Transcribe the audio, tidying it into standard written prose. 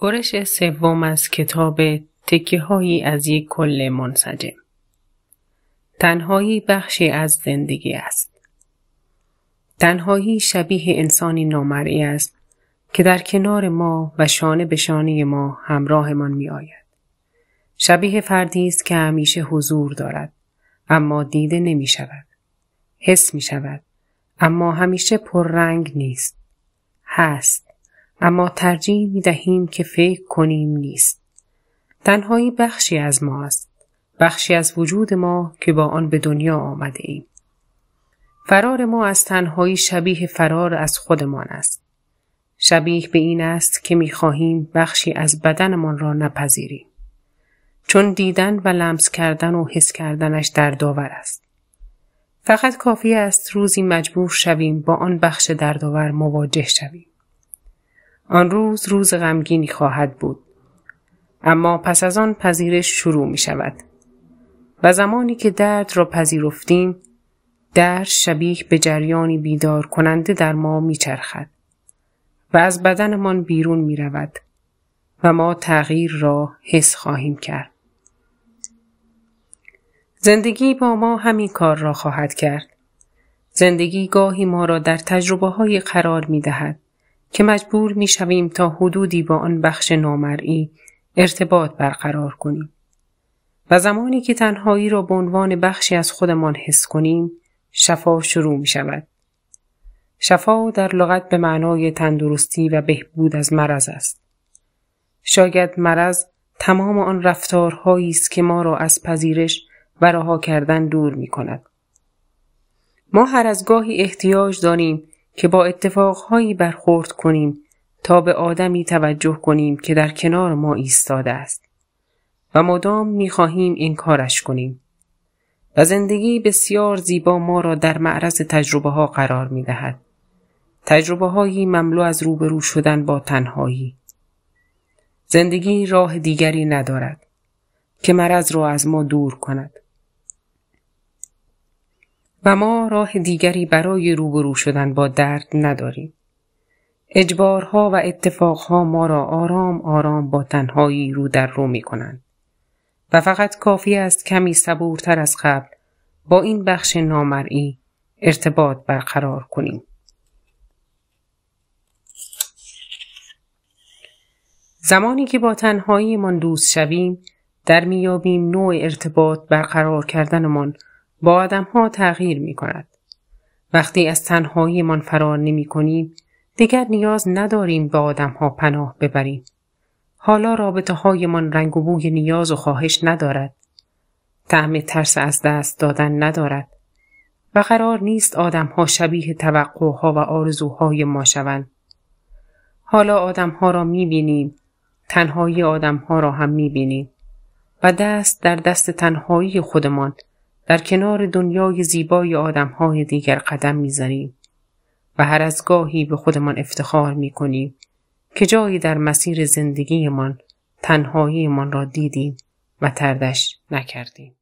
برش سوم از کتاب تکه‌هایی از یک کل منسجم. تنهایی بخشی از زندگی است. تنهایی شبیه انسانی نامرئی است که در کنار ما و شانه به شانه ما همراهمان می آید. شبیه فردی است که همیشه حضور دارد اما دیده نمی شود. حس می شود اما همیشه پررنگ نیست. هست اما ترجیح می دهیم که فکر کنیم نیست. تنهایی بخشی از ما است. بخشی از وجود ما که با آن به دنیا آمده ایم. فرار ما از تنهایی شبیه فرار از خودمان است. شبیه به این است که می خواهیم بخشی از بدنمان را نپذیریم. چون دیدن و لمس کردن و حس کردنش دردآور است. فقط کافی است روزی مجبور شویم با آن بخش دردآور مواجه شویم. آن روز غمگینی خواهد بود. اما پس از آن پذیرش شروع می شود. و زمانی که درد را پذیرفتیم، درد شبیه به جریانی بیدار کننده در ما می چرخد و از بدنمان بیرون می رود و ما تغییر را حس خواهیم کرد. زندگی با ما همین کار را خواهد کرد. زندگی گاهی ما را در تجربه‌های قرار می دهد که مجبور می شویم تا حدودی با آن بخش نامرئی ارتباط برقرار کنیم. و زمانی که تنهایی را به عنوان بخشی از خودمان حس کنیم، شفا شروع می شود. شفا در لغت به معنای تندرستی و بهبود از مرض است. شاید مرض تمام آن رفتارهایی است که ما را از پذیرش و رها کردن دور می کند. ما هر از گاهی احتیاج داریم که با اتفاقهایی برخورد کنیم تا به آدمی توجه کنیم که در کنار ما ایستاده است و مدام می‌خواهیم این کارش کنیم. و زندگی بسیار زیبا ما را در معرض تجربه‌ها قرار می‌دهد. تجربه‌هایی مملو از روبرو شدن با تنهایی. زندگی راه دیگری ندارد که مرض را از ما دور کند. و ما راه دیگری برای روبرو شدن با درد نداریم. اجبارها و اتفاقها ما را آرام آرام با تنهایی رو در رو می کنند. و فقط کافی است کمی صبورتر از قبل با این بخش نامرئی ارتباط برقرار کنیم. زمانی که با تنهایی من دوست شویم، در میابیم نوع ارتباط برقرار کردنمان با آدم‌ها تغییر می کند. وقتی از تنهایی من فرار نمی کنیم، دیگر نیاز نداریم به آدم‌ها پناه ببریم. حالا رابطه‌های من رنگ و بوی نیاز و خواهش ندارد. طعم ترس از دست دادن ندارد. و قرار نیست آدم‌ها شبیه توقعها و آرزوهای ما شوند. حالا آدم‌ها را می‌بینیم، تنهایی آدم‌ها را هم می‌بینیم. و دست در دست تنهایی خودمان در کنار دنیای زیبای آدم‌های دیگر قدم می‌زنیم. و هر از گاهی به خودمان افتخار می‌کنیم که جایی در مسیر زندگیمان تنهاییمان را دیدیم و طردش نکردیم.